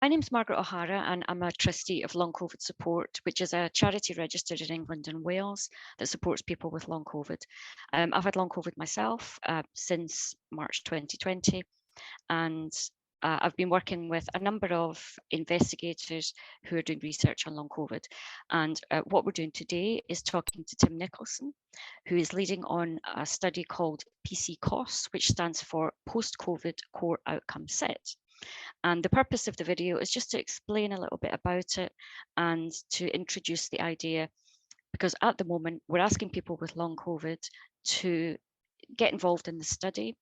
name's Margaret O'Hara and I'm a trustee of LongCOVID Support, which is a charity registered in England and Wales that supports people with long COVID. I've had long COVID myself since March 2020, and I've been working with a number of investigators who are doing research on long COVID. And what we're doing today is talking to Tim Nicholson, who is leading on a study called PC-COS, which stands for Post-COVID Core Outcome Set. And the purpose of the video is just to explain a little bit about it and to introduce the idea, because at the moment we're asking people with long COVID to get involved in the study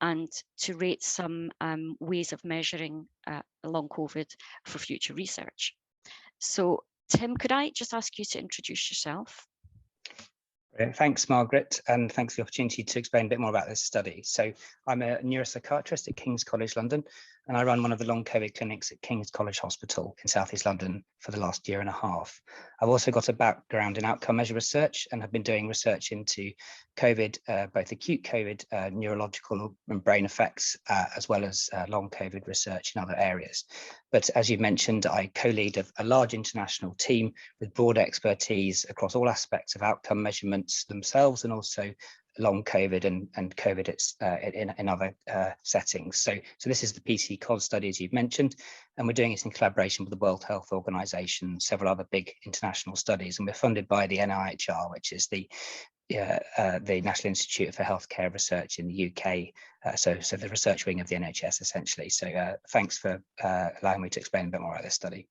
and to rate some ways of measuring long COVID for future research. So Tim, could I just ask you to introduce yourself? Thanks, Margaret, and thanks for the opportunity to explain a bit more about this study. So I'm a neuropsychiatrist at King's College London, and I run one of the long COVID clinics at King's College Hospital in South East London for the last year and a half. I've also got a background in outcome measure research and have been doing research into COVID, both acute COVID, neurological and brain effects, as well as long COVID research in other areas. But as you mentioned, I co-lead a large international team with broad expertise across all aspects of outcome measurements themselves and also long COVID and COVID in other settings. So this is the PC-COS study, as you've mentioned, and we're doing it in collaboration with the World Health Organization, several other big international studies, and we're funded by the NIHR, which is the National Institute for Healthcare Research in the UK, so the research wing of the NHS essentially. So thanks for allowing me to explain a bit more about this study.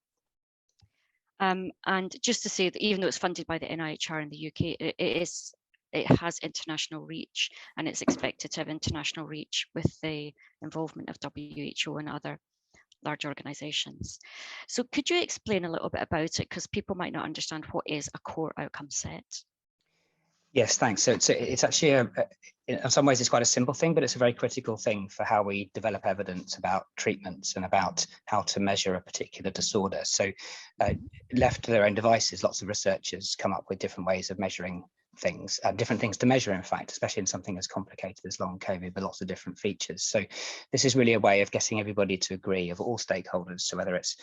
And just to say that even though it's funded by the NIHR in the UK, it has international reach, and it's expected to have international reach with the involvement of WHO and other large organizations. So could you explain a little bit about it, because people might not understand what is a core outcome set? Yes, thanks. So it's actually, in some ways, it's quite a simple thing, but it's a very critical thing for how we develop evidence about treatments and about how to measure a particular disorder. So left to their own devices, lots of researchers come up with different ways of measuring things, different things to measure, in fact, especially in something as complicated as long COVID, with lots of different features. So this is really a way of getting everybody to agree, of all stakeholders, so whether it's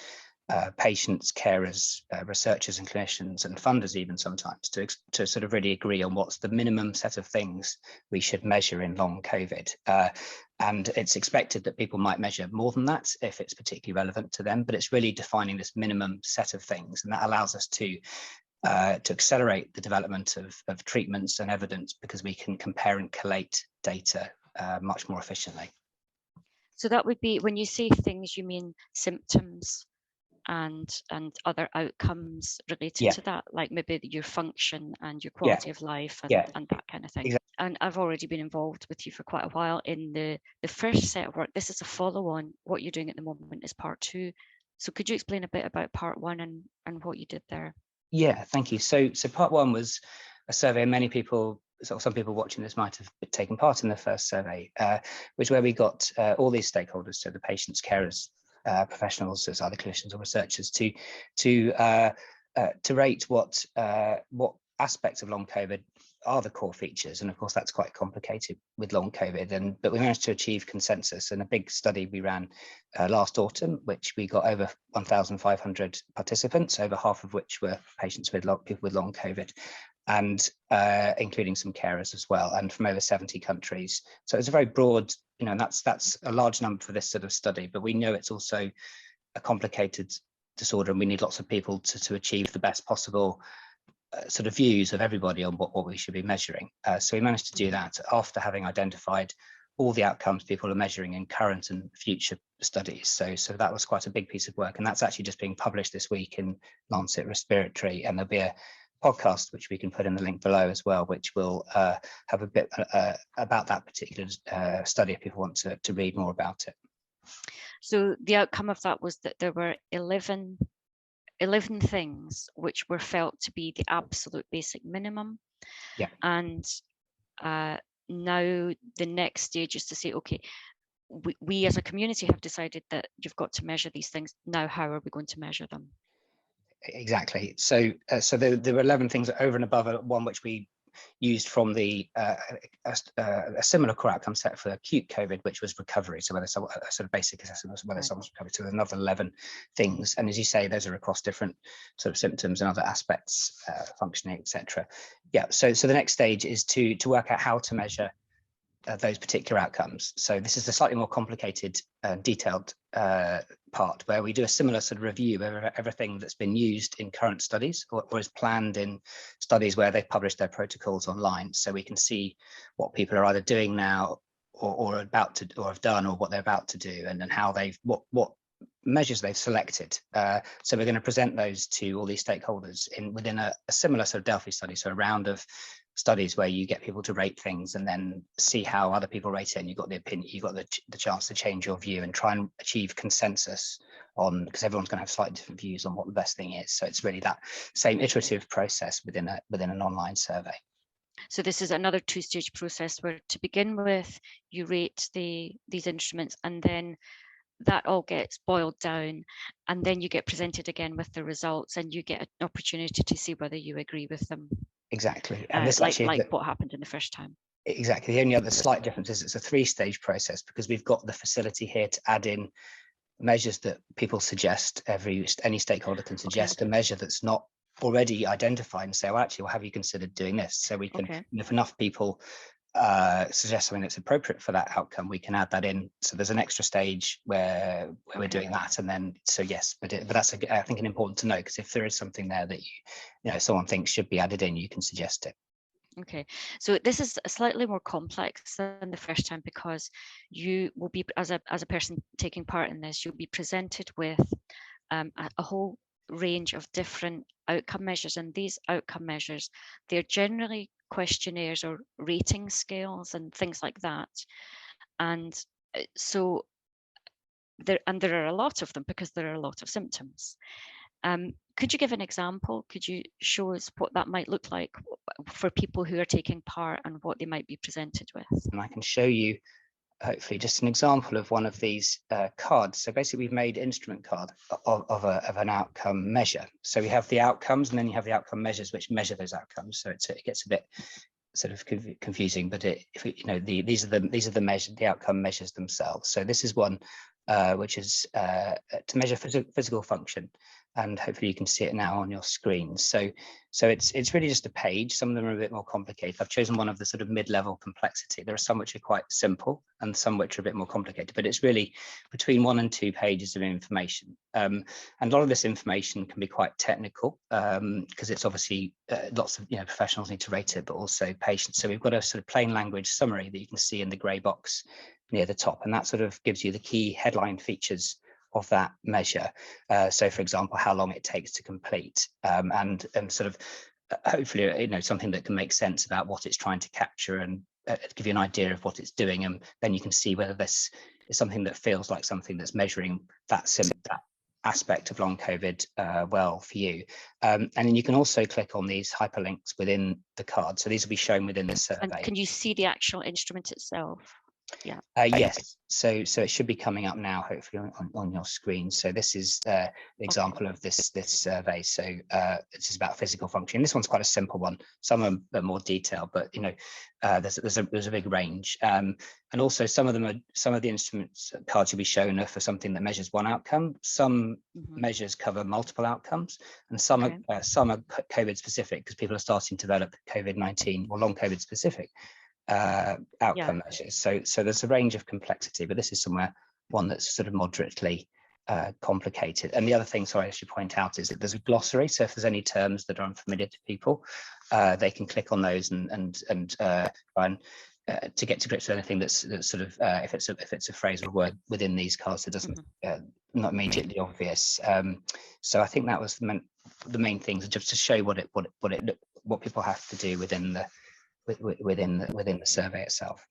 patients, carers, researchers and clinicians and funders even sometimes, to sort of really agree on what's the minimum set of things we should measure in long COVID. And it's expected that people might measure more than that if it's particularly relevant to them, but it's really defining this minimum set of things, and that allows us to accelerate the development of treatments and evidence, because we can compare and collate data much more efficiently. So that would be, when you say things, you mean symptoms and other outcomes related to that, like maybe your function and your quality of life and that kind of thing. Exactly. And I've already been involved with you for quite a while in the first set of work. This is a follow-on. What you're doing at the moment is part 2. So could you explain a bit about part 1 and what you did there? Yeah, thank you. So part 1 was a survey, and many people, some people watching this might have taken part in the first survey, which where we got all these stakeholders, so the patients, carers, professionals, as either clinicians or researchers, to rate what aspects of long COVID are the core features. And of course, that's quite complicated with long COVID. But we managed to achieve consensus in a big study we ran last autumn, which we got over 1,500 participants, over half of which were patients with people with long COVID, and including some carers as well, and from over 70 countries. So it's a very broad, and that's a large number for this sort of study, but we know it's also a complicated disorder, and we need lots of people to achieve the best possible sort of views of everybody on what we should be measuring. So we managed to do that after having identified all the outcomes people are measuring in current and future studies. So that was quite a big piece of work, and that's actually just being published this week in Lancet Respiratory, and there'll be a podcast which we can put in the link below as well, which will have a bit about that particular study if people want to read more about it. So the outcome of that was that there were 11 things which were felt to be the absolute basic minimum. Yeah. And now the next stage is to say, okay, we as a community have decided that you've got to measure these things. Now, how are we going to measure them? Exactly. So there were 11 things over and above one which we used from the a similar core outcome set for acute COVID, which was recovery. So whether someone, a sort of basic assessment was whether someone's recovered to another 11 things. And as you say, those are across different sort of symptoms and other aspects, functioning, etc. Yeah. So the next stage is to work out how to measure those particular outcomes. So this is the slightly more complicated, detailed part where we do a similar sort of review of everything that's been used in current studies or is planned in studies where they've published their protocols online. So we can see what people are either doing now or about to, or have done, or what they're about to do, and then how they've, what measures they've selected. So we're going to present those to all these stakeholders within a similar sort of Delphi study, so a round of studies where you get people to rate things and then see how other people rate it, and you've got the opinion, you've got the chance to change your view and try and achieve consensus on, because everyone's going to have slightly different views on what the best thing is. So it's really that same iterative process within an online survey. So this is another two-stage process where, to begin with, you rate these instruments, and then that all gets boiled down, and then you get presented again with the results, and you get an opportunity to see whether you agree with them. Exactly. And this like what happened in the first time. Exactly. The only other slight difference is it's a three-stage process, because we've got the facility here to add in measures that people suggest. Any stakeholder can suggest a measure that's not already identified and say, well, actually, well, have you considered doing this? So we can, if enough people suggest something that's appropriate for that outcome, we can add that in. So there's an extra stage where we're doing that, and then so yes, but that's I think important to know, because if there is something there that you know someone thinks should be added in, you can suggest it. Okay, so this is slightly more complex than the first time, because you will be, as a person taking part in this, you'll be presented with a whole range of different outcome measures, and these outcome measures, they're generally questionnaires or rating scales and things like that. And so there are a lot of them because there are a lot of symptoms. Could you give an example? Could you show us what that might look like for people who are taking part and what they might be presented with? And I can show you hopefully just an example of one of these cards. So basically we've made instrument card of an outcome measure. So we have the outcomes, and then you have the outcome measures which measure those outcomes. So it gets a bit sort of confusing, but these are the outcome measures themselves. So this is one which is to measure physical function, and hopefully you can see it now on your screen. So it's really just a page. Some of them are a bit more complicated. I've chosen one of the sort of mid-level complexity. There are some which are quite simple and some which are a bit more complicated, but it's really between 1 and 2 pages of information. And a lot of this information can be quite technical, because it's obviously lots of professionals need to rate it, but also patients. So we've got a sort of plain language summary that you can see in the grey box near the top, and that sort of gives you the key headline features of that measure. So for example, how long it takes to complete, and sort of hopefully something that can make sense about what it's trying to capture, and give you an idea of what it's doing, and then you can see whether this is something that feels like something that's measuring that aspect of long COVID well for you. And then you can also click on these hyperlinks within the card. So these will be shown within the survey. And can you see the actual instrument itself? Yeah. Yes. So it should be coming up now, hopefully on your screen. So this is the example of this survey. So it's about physical function. This one's quite a simple one. Some are more detailed, but there's a big range. And also some of the instruments cards you'll be shown are for something that measures one outcome. Some measures cover multiple outcomes, and some are COVID specific, because people are starting to develop COVID-19 or long COVID specific outcome measures. So there's a range of complexity, but this is one that's sort of moderately complicated. And the other thing, sorry, I should point out, is that there's a glossary. So if there's any terms that are unfamiliar to people, they can click on those and try and to get to grips with anything that's sort of if it's a phrase or a word within these cards that doesn't not immediately obvious. So I think that was the main things, just to show what people have to do within the survey itself.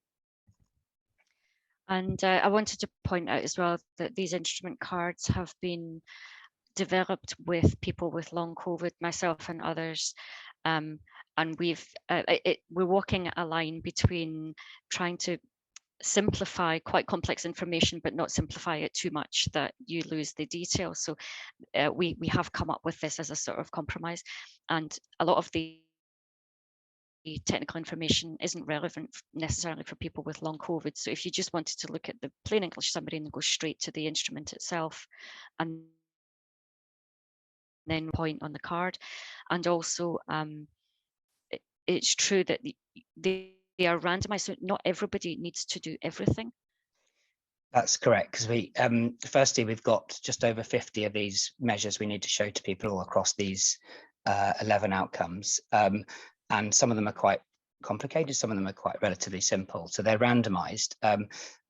And I wanted to point out as well that these instrument cards have been developed with people with long COVID, myself and others, and we're walking a line between trying to simplify quite complex information, but not simplify it too much that you lose the details. So we have come up with this as a sort of compromise, and a lot of the technical information isn't relevant necessarily for people with long COVID. So if you just wanted to look at the plain English summary and go straight to the instrument itself, and then point on the card. And also, it's true that they are randomized, so not everybody needs to do everything. That's correct, because we firstly, we've got just over 50 of these measures we need to show to people all across these 11 outcomes, and some of them are quite complicated, some of them are quite relatively simple, so they're randomized,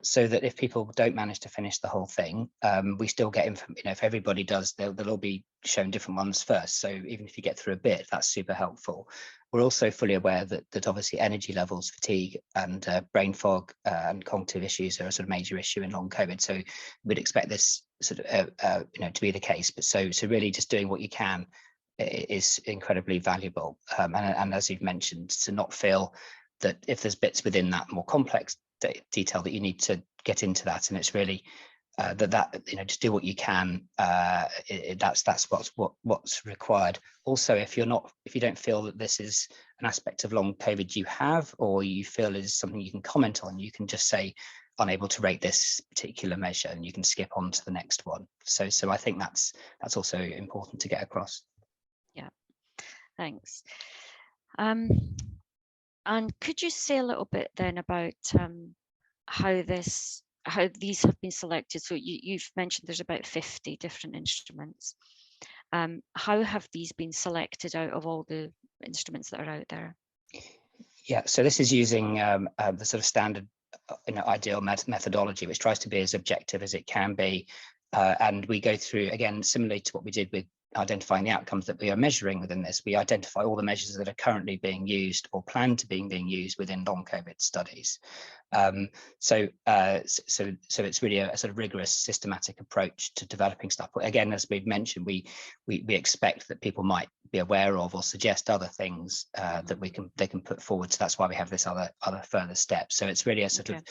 so that if people don't manage to finish the whole thing, we still get if everybody does, they'll all be shown different ones first, so even if you get through a bit, that's super helpful. We're also fully aware that obviously energy levels, fatigue, and brain fog and cognitive issues are a sort of major issue in long COVID. So we'd expect this sort of to be the case. But so really just doing what you can is incredibly valuable. And as you've mentioned, to not feel that if there's bits within that more complex detail that you need to get into that, and it's really just do what you can. That's what's required. Also, if you don't feel that this is an aspect of long COVID you have, or you feel is something you can comment on, you can just say unable to rate this particular measure, and you can skip on to the next one. So I think that's also important to get across. Yeah, thanks. And could you say a little bit then about how these have been selected? So you've mentioned there's about 50 different instruments. How have these been selected out of all the instruments that are out there? Yeah, so this is using the sort of standard ideal methodology, which tries to be as objective as it can be. And we go through, again, similarly to what we did with identifying the outcomes that we are measuring within this, we identify all the measures that are currently being used or planned to being used within long COVID studies. So it's really a sort of rigorous, systematic approach to developing stuff. But again, as we've mentioned, we expect that people might be aware of or suggest other things that they can put forward. So that's why we have this other further step. So it's really a sort of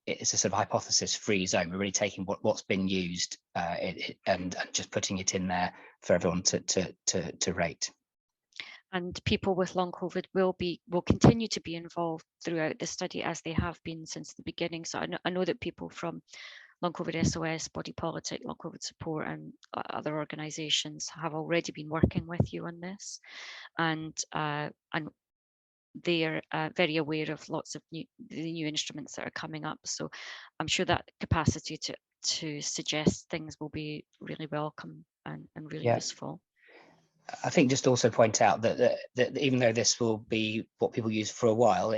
it's a sort of hypothesis-free zone. We're really taking what's been used and just putting it in there for everyone to rate. And people with long COVID will continue to be involved throughout the study as they have been since the beginning. So I know that people from Long COVID SOS, Body Politic, Long COVID Support, and other organisations have already been working with you on this, and they are very aware of lots of the new instruments that are coming up. So I'm sure that capacity to suggest things will be really welcome and really useful. I think just also point out that even though this will be what people use for a while,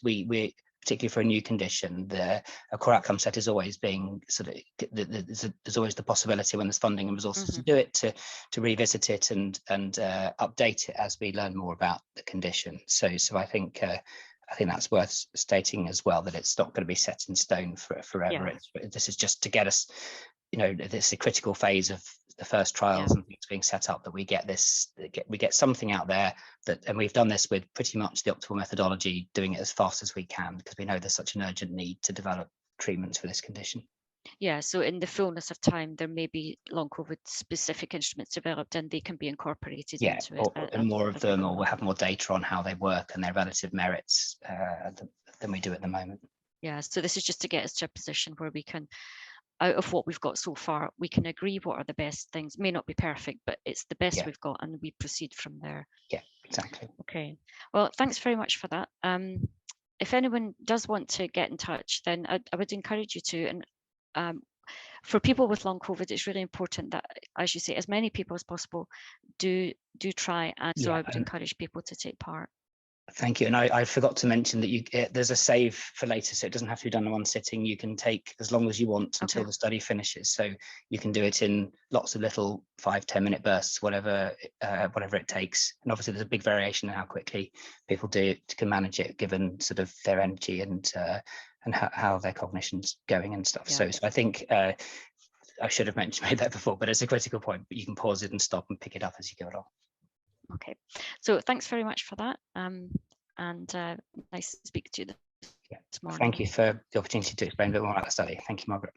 we particularly for a new condition, a core outcome set is always being sort of, there's always the possibility when there's funding and resources to do it, to revisit it and update it as we learn more about the condition. So I think that's worth stating as well, that it's not going to be set in stone forever. This is just to get us, this is a critical phase of the first trials and things being set up, that we get something out there and we've done this with pretty much the optimal methodology, doing it as fast as we can, because we know there's such an urgent need to develop treatments for this condition. Yeah, so in the fullness of time, there may be long COVID specific instruments developed and they can be incorporated into it. And more of them, or we'll have more data on how they work and their relative merits than we do at the moment. Yeah, so this is just to get us to a position where we can, out of what we've got so far, we can agree what are the best things. May not be perfect, but it's the best we've got, and we proceed from there. Yeah, exactly. Okay. Well, thanks very much for that. If anyone does want to get in touch, then I would encourage you to. And for people with long COVID, it's really important that, as you say, as many people as possible do try. And so I would encourage people to take part. Thank you. And I forgot to mention that there's a save for later, so it doesn't have to be done in one sitting. You can take as long as you want until the study finishes. So you can do it in lots of little 5-10 minute bursts, whatever it takes. And obviously there's a big variation in how quickly people can manage it, given sort of their energy and how their cognition's going and stuff. So I think I should have made that before, but it's a critical point. But you can pause it and stop and pick it up as you go along. Okay, so thanks very much for that, and nice to speak to you this morning. Thank you for the opportunity to explain a bit more about the study. Thank you, Margaret.